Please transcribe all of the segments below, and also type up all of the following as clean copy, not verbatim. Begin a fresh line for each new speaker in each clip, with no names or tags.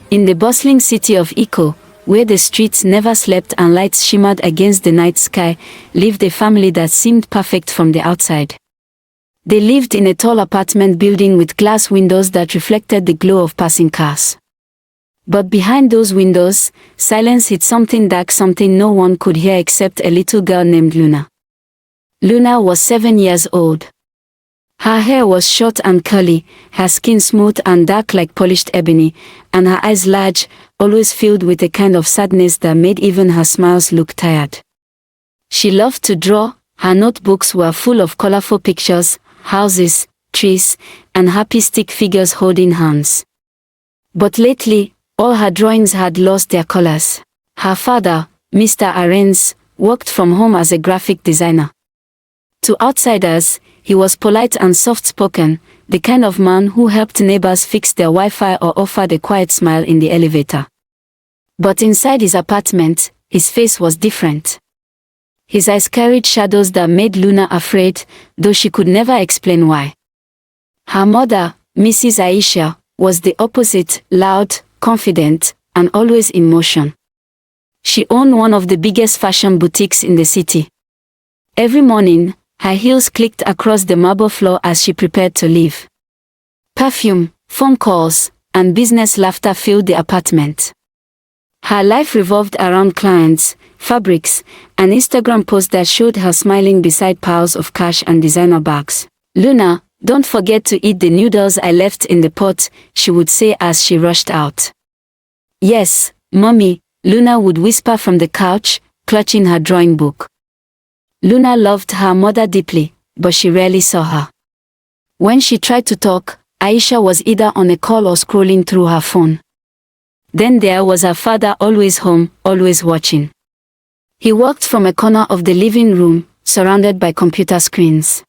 In the bustling city of Iko, where the streets never slept and lights shimmered against the night sky, lived a family that seemed perfect from the outside. They lived in a tall apartment building with glass windows that reflected the glow of passing cars. But behind those windows, silence hid something dark, something no one could hear except a little girl named Luna. Luna was 7 years old. Her hair was short and curly, her skin smooth and dark like polished ebony, and her eyes large, always filled with a kind of sadness that made even her smiles look tired. She loved to draw. Her notebooks were full of colorful pictures, houses, trees, and happy stick figures holding hands. But lately, all her drawings had lost their colors. Her father, Mr. Arens, worked from home as a graphic designer. To outsiders, he was polite and soft-spoken, the kind of man who helped neighbors fix their Wi-Fi or offered a quiet smile in the elevator. But inside his apartment, his face was different. His eyes carried shadows that made Luna afraid, though she could never explain why. Her mother, Mrs. Aisha, was the opposite, loud, confident, and always in motion. She owned one of the biggest fashion boutiques in the city. Every morning, her heels clicked across the marble floor as she prepared to leave. Perfume, phone calls, and business laughter filled the apartment. Her life revolved around clients, fabrics, and Instagram posts that showed her smiling beside piles of cash and designer bags. "Luna, don't forget to eat the noodles I left in the pot," she would say as she rushed out. "Yes, Mommy," Luna would whisper from the couch, clutching her drawing book. Luna loved her mother deeply, but she rarely saw her. When she tried to talk, Aisha was either on a call or scrolling through her phone. Then there was her father, always home, always watching. He worked from a corner of the living room, surrounded by computer screens.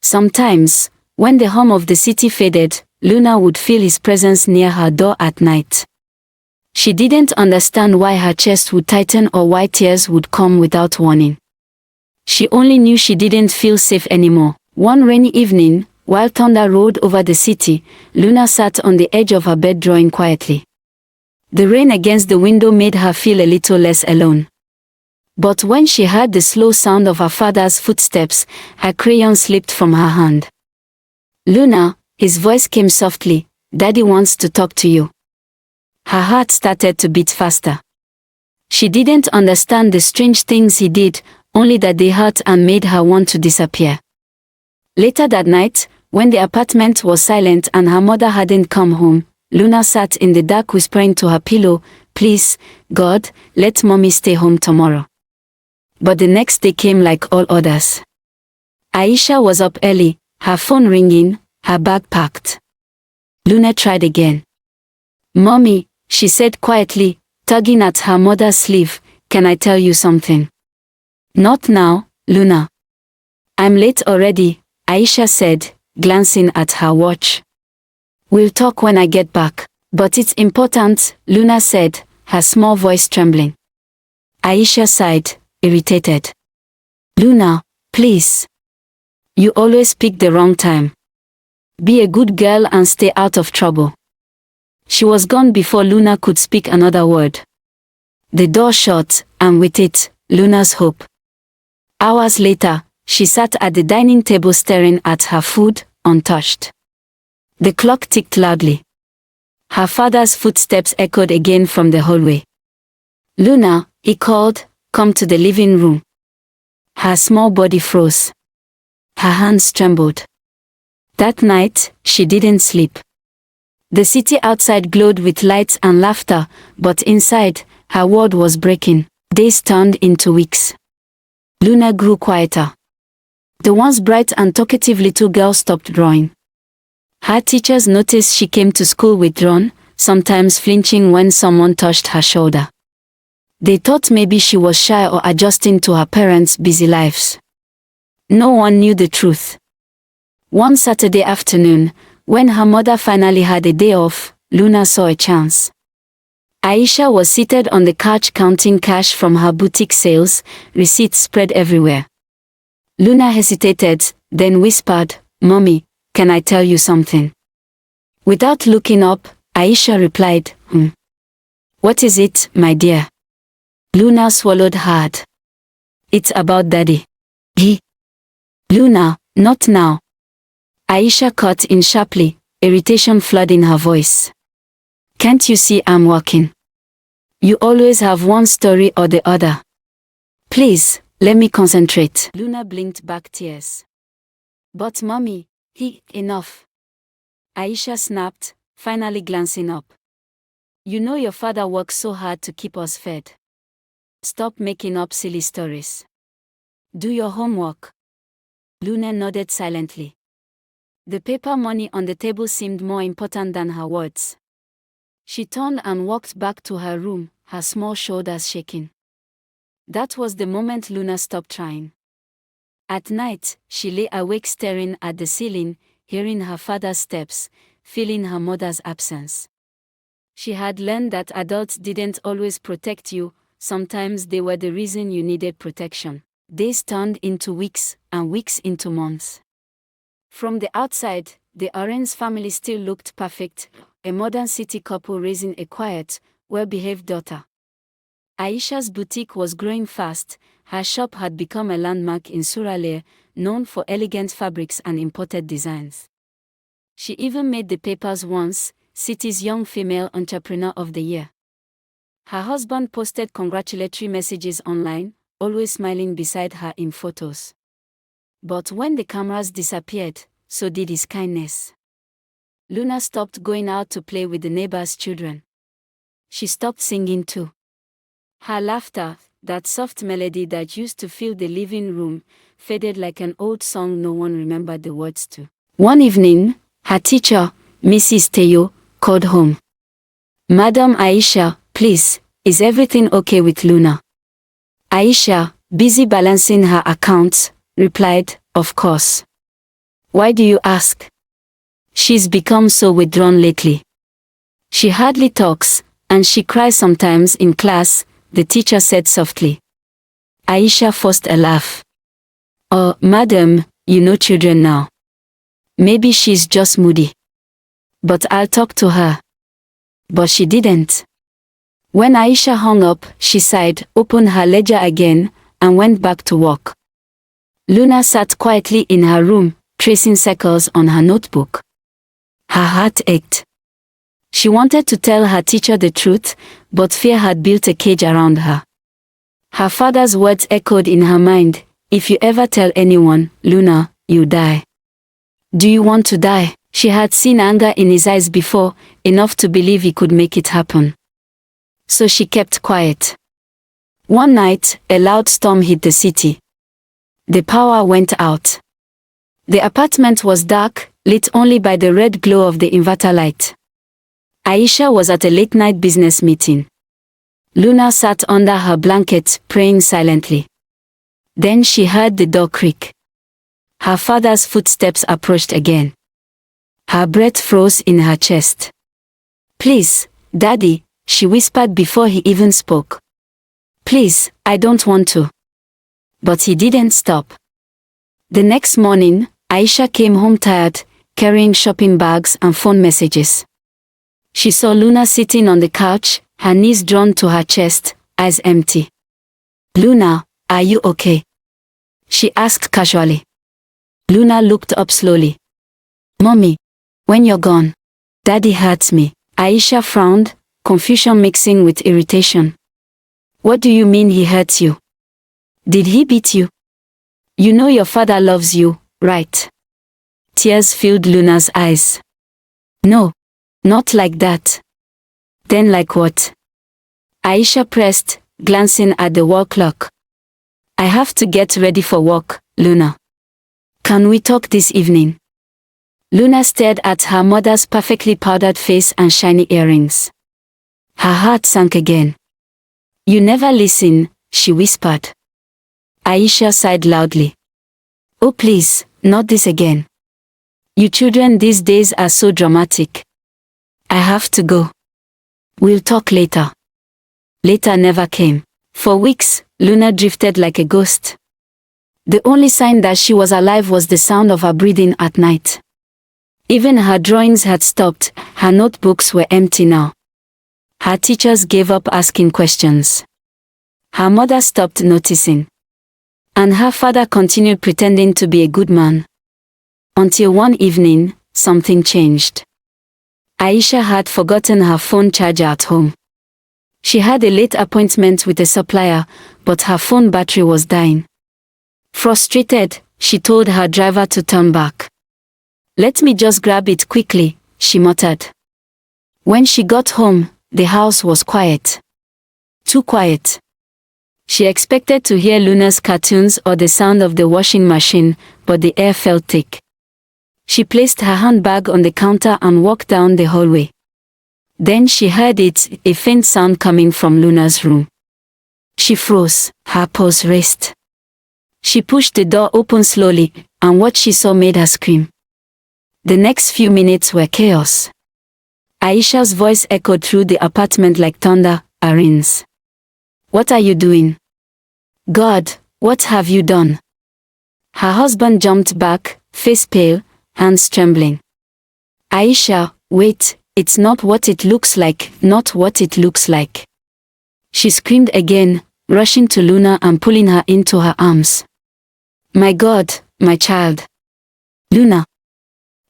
Sometimes, when the hum of the city faded, Luna would feel his presence near her door at night. She didn't understand why her chest would tighten or why tears would come without warning. She only knew she didn't feel safe anymore. One rainy evening, while thunder rolled over the city, Luna sat on the edge of her bed drawing quietly. The rain against the window made her feel a little less alone. But when she heard the slow sound of her father's footsteps, her crayon slipped from her hand. "Luna," his voice came softly, "Daddy wants to talk to you." Her heart started to beat faster. She didn't understand the strange things he did, only that they hurt and made her want to disappear. Later that night, when the apartment was silent and her mother hadn't come home, Luna sat in the dark whispering to her pillow, "Please, God, let Mommy stay home tomorrow." But the next day came like all others. Aisha was up early, her phone ringing, her bag packed. Luna tried again. "Mommy," she said quietly, tugging at her mother's sleeve, "can I tell you something?" "Not now, Luna." "I'm late already," Aisha said, glancing at her watch. "We'll talk when I get back." "But it's important," Luna said, her small voice trembling. Aisha sighed, irritated. "Luna, please. You always pick the wrong time. Be a good girl and stay out of trouble." She was gone before Luna could speak another word. The door shut, and with it, Luna's hope. Hours later, she sat at the dining table staring at her food, untouched. The clock ticked loudly. Her father's footsteps echoed again from the hallway. "Luna," he called, "come to the living room." Her small body froze. Her hands trembled. That night, she didn't sleep. The city outside glowed with lights and laughter, but inside, her world was breaking. Days turned into weeks. Luna grew quieter. The once bright and talkative little girl stopped drawing. Her teachers noticed she came to school withdrawn, sometimes flinching when someone touched her shoulder. They thought maybe she was shy or adjusting to her parents' busy lives. No one knew the truth. One Saturday afternoon, when her mother finally had a day off, Luna saw a chance. Aisha was seated on the couch counting cash from her boutique sales, receipts spread everywhere. Luna hesitated, then whispered, "Mommy, can I tell you something?" Without looking up, Aisha replied, What is it, my dear? Luna swallowed hard. It's about Daddy. Luna, not now. Aisha cut in sharply, irritation flooding her voice. Can't you see I'm working? You always have one story or the other. Please, let me concentrate. Luna blinked back tears. But mommy, enough. Aisha snapped, finally glancing up. You know your father works so hard to keep us fed. Stop making up silly stories. Do your homework. Luna nodded silently. The paper money on the table seemed more important than her words. She turned and walked back to her room, her small shoulders shaking. That was the moment Luna stopped trying. At night, she lay awake staring at the ceiling, hearing her father's steps, feeling her mother's absence. She had learned that adults didn't always protect you, sometimes they were the reason you needed protection. Days turned into weeks, and weeks into months. From the outside, the Oren's family still looked perfect, a modern city couple raising a quiet, well-behaved daughter. Aisha's boutique was growing fast. Her shop had become a landmark in Suralaya, known for elegant fabrics and imported designs. She even made the papers once, City's Young Female Entrepreneur of the Year. Her husband posted congratulatory messages online, always smiling beside her in photos. But when the cameras disappeared, so did his kindness. Luna stopped going out to play with the neighbors' children. She stopped singing too. Her laughter, that soft melody that used to fill the living room, faded like an old song no one remembered the words to. One evening, her teacher, Mrs. Teyo, called home. Madam Aisha, please, is everything okay with Luna? Aisha, busy balancing her accounts, replied, of course. Why do you ask? She's become so withdrawn lately. She hardly talks, and she cries sometimes in class, the teacher said softly. Aisha forced a laugh. Oh, madam, you know children now. Maybe she's just moody. But I'll talk to her. But she didn't. When Aisha hung up, she sighed, opened her ledger again, and went back to work. Luna sat quietly in her room, tracing circles on her notebook. Her heart ached. She wanted to tell her teacher the truth, but fear had built a cage around her. Her father's words echoed in her mind, if you ever tell anyone, Luna, you die. Do you want to die? She had seen anger in his eyes before, enough to believe he could make it happen. So she kept quiet. One night, a loud storm hit the city. The power went out. The apartment was dark, lit only by the red glow of the inverter light. Aisha was at a late-night business meeting. Luna sat under her blanket, praying silently. Then she heard the door creak. Her father's footsteps approached again. Her breath froze in her chest. Please, Daddy, she whispered before he even spoke. Please, I don't want to. But he didn't stop. The next morning, Aisha came home tired, carrying shopping bags and phone messages. She saw Luna sitting on the couch, her knees drawn to her chest, eyes empty. Luna, are you okay? She asked casually. Luna looked up slowly. Mommy, when you're gone, Daddy hurts me. Aisha frowned, confusion mixing with irritation. What do you mean he hurts you? Did he beat you? You know your father loves you, right? Tears filled Luna's eyes. No, not like that. Then like what? Aisha pressed, glancing at the wall clock. I have to get ready for work, Luna. Can we talk this evening? Luna stared at her mother's perfectly powdered face and shiny earrings. Her heart sank again. You never listen, she whispered. Aisha sighed loudly. Oh please, not this again. You children these days are so dramatic. I have to go. We'll talk later. Later never came. For weeks, Luna drifted like a ghost. The only sign that she was alive was the sound of her breathing at night. Even her drawings had stopped, her notebooks were empty now. Her teachers gave up asking questions. Her mother stopped noticing. And her father continued pretending to be a good man. Until one evening, something changed. Aisha had forgotten her phone charger at home. She had a late appointment with a supplier, but her phone battery was dying. Frustrated, she told her driver to turn back. "Let me just grab it quickly," she muttered. When she got home, the house was quiet. Too quiet. She expected to hear Luna's cartoons or the sound of the washing machine, but the air felt thick. She placed her handbag on the counter and walked down the hallway. Then she heard it, a faint sound coming from Luna's room. She froze, her pulse raced. She pushed the door open slowly, and what she saw made her scream. The next few minutes were chaos. Aisha's voice echoed through the apartment like thunder. "Arins, what are you doing? God, what have you done?" Her husband jumped back, face pale, hands trembling. "Aisha, wait, it's not what it looks like, not what it looks like." She screamed again, rushing to Luna and pulling her into her arms. "My God, my child." "Luna."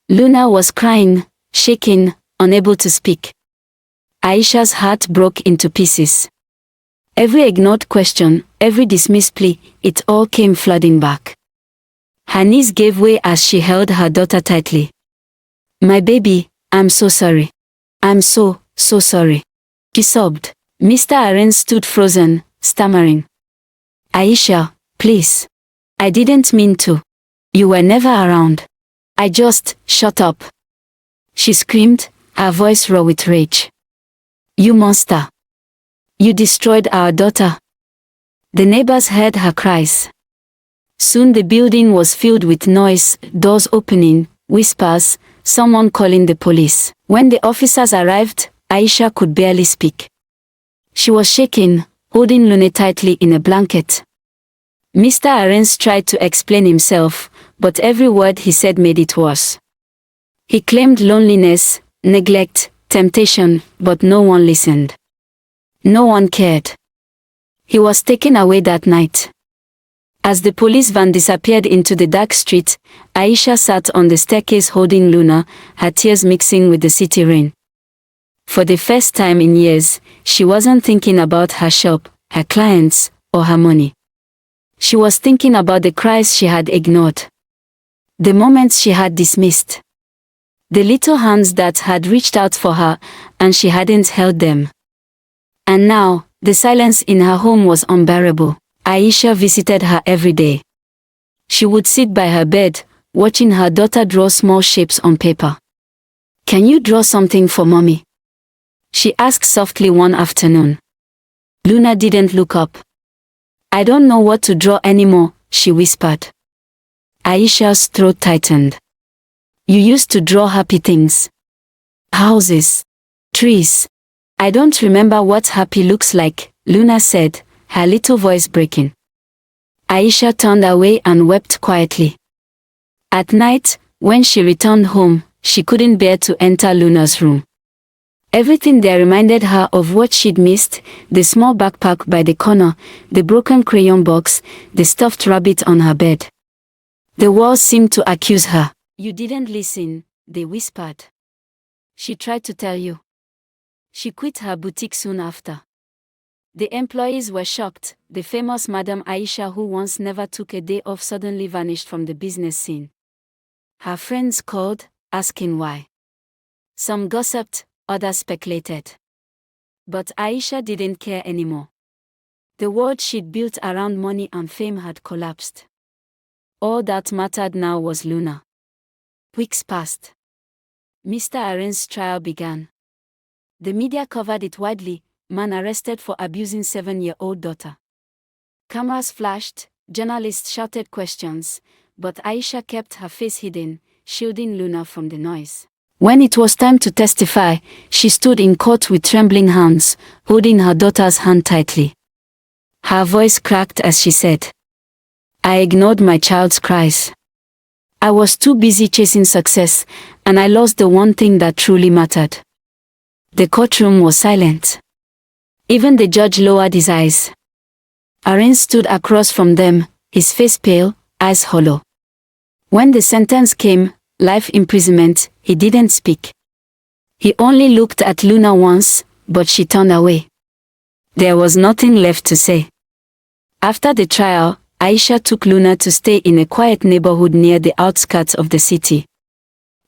Luna was crying, shaking, unable to speak. Aisha's heart broke into pieces. Every ignored question, every dismissed plea, it all came flooding back. Her knees gave way as she held her daughter tightly. "My baby, I'm so sorry. I'm so sorry," she sobbed. Mr. Arens stood frozen, stammering. "Aisha, please. I didn't mean to. You were never around. I just, shut up," she screamed, her voice raw with rage. "You monster. You destroyed our daughter." The neighbors heard her cries. Soon the building was filled with noise, doors opening, whispers, someone calling the police. When the officers arrived, Aisha could barely speak. She was shaking, holding Luna tightly in a blanket. Mr. Arens tried to explain himself, but every word he said made it worse. He claimed loneliness, neglect, temptation, but no one listened. No one cared. He was taken away that night. As the police van disappeared into the dark street, Aisha sat on the staircase holding Luna, her tears mixing with the city rain. For the first time in years, she wasn't thinking about her shop, her clients, or her money. She was thinking about the cries she had ignored. The moments she had dismissed. The little hands that had reached out for her, and she hadn't held them. And now, the silence in her home was unbearable. Aisha visited her every day. She would sit by her bed, watching her daughter draw small shapes on paper. "Can you draw something for mommy?" she asked softly one afternoon. Luna didn't look up. "I don't know what to draw anymore," she whispered. Aisha's throat tightened. "You used to draw happy things. Houses. Trees." "I don't remember what happy looks like," Luna said, her little voice breaking. Aisha turned away and wept quietly. At night, when she returned home, she couldn't bear to enter Luna's room. Everything there reminded her of what she'd missed: the small backpack by the corner, the broken crayon box, the stuffed rabbit on her bed. The walls seemed to accuse her. "You didn't listen," they whispered. "She tried to tell you." She quit her boutique soon after. The employees were shocked. The famous Madame Aisha, who once never took a day off, suddenly vanished from the business scene. Her friends called, asking why. Some gossiped, others speculated. But Aisha didn't care anymore. The world she'd built around money and fame had collapsed. All that mattered now was Luna. Weeks passed. Mr. Arens' trial began. The media covered it widely. Man arrested for abusing 7-year-old daughter. Cameras flashed, journalists shouted questions, but Aisha kept her face hidden, shielding Luna from the noise. When it was time to testify, she stood in court with trembling hands, holding her daughter's hand tightly. Her voice cracked as she said, "I ignored my child's cries. I was too busy chasing success, and I lost the one thing that truly mattered." The courtroom was silent. Even the judge lowered his eyes. Aaron stood across from them, his face pale, eyes hollow. When the sentence came, life imprisonment, he didn't speak. He only looked at Luna once, but she turned away. There was nothing left to say. After the trial, Aisha took Luna to stay in a quiet neighborhood near the outskirts of the city.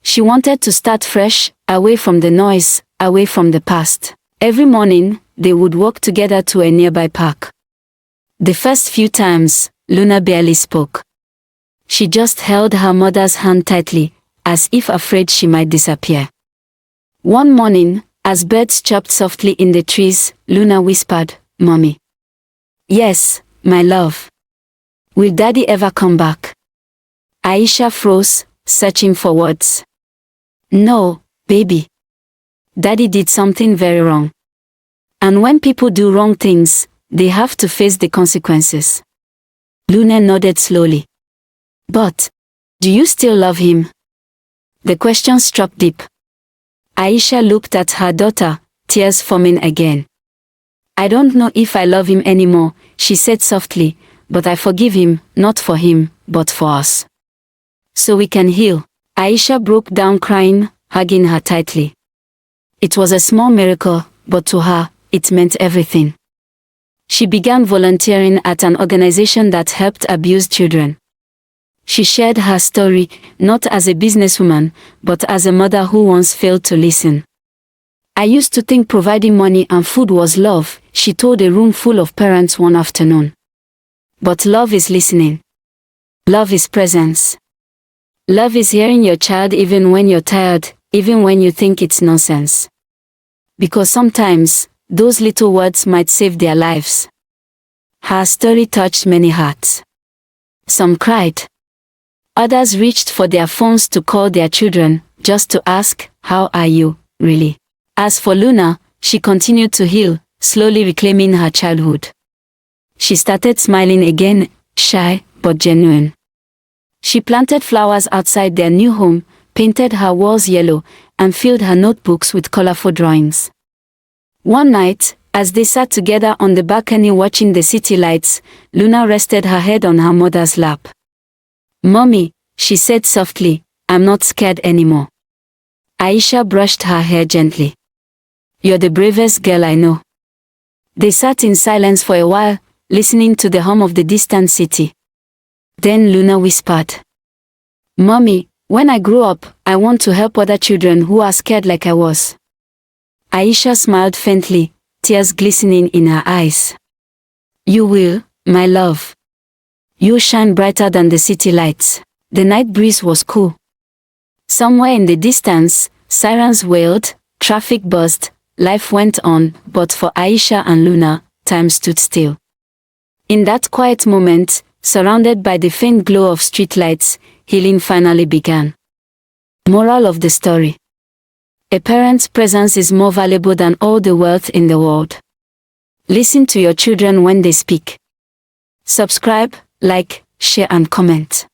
She wanted to start fresh, away from the noise, away from the past. Every morning, they would walk together to a nearby park. The first few times, Luna barely spoke. She just held her mother's hand tightly, as if afraid she might disappear. One morning, as birds chirped softly in the trees, Luna whispered, "Mommy." "Yes, my love. Will Daddy ever come back?" Aisha froze, searching for words. "No, baby. Daddy did something very wrong. And when people do wrong things, they have to face the consequences." Luna nodded slowly. "But, do you still love him?" The question struck deep. Aisha looked at her daughter, tears forming again. "I don't know if I love him anymore," she said softly, "but I forgive him, not for him, but for us. So we can heal." Aisha broke down crying, hugging her tightly. It was a small miracle, but to her, it meant everything. She began volunteering at an organization that helped abused children. She shared her story, not as a businesswoman, but as a mother who once failed to listen. "I used to think providing money and food was love," she told a room full of parents one afternoon. "But love is listening. Love is presence. Love is hearing your child even when you're tired, even when you think it's nonsense. Because sometimes, those little words might save their lives." Her story touched many hearts. Some cried. Others reached for their phones to call their children, just to ask, "How are you, really?" As for Luna, she continued to heal, slowly reclaiming her childhood. She started smiling again, shy, but genuine. She planted flowers outside their new home, painted her walls yellow, and filled her notebooks with colorful drawings. One night, as they sat together on the balcony watching the city lights, Luna rested her head on her mother's lap. "Mommy," she said softly, "I'm not scared anymore." Aisha brushed her hair gently. "You're the bravest girl I know." They sat in silence for a while, listening to the hum of the distant city. Then Luna whispered, "Mommy, when I grow up, I want to help other children who are scared like I was." Aisha smiled faintly, tears glistening in her eyes. "You will, my love. You'll shine brighter than the city lights." The night breeze was cool. Somewhere in the distance, sirens wailed, traffic buzzed, life went on, but for Aisha and Luna, time stood still. In that quiet moment, surrounded by the faint glow of streetlights, healing finally began. Moral of the story: a parent's presence is more valuable than all the wealth in the world. Listen to your children when they speak. Subscribe, like, share and comment.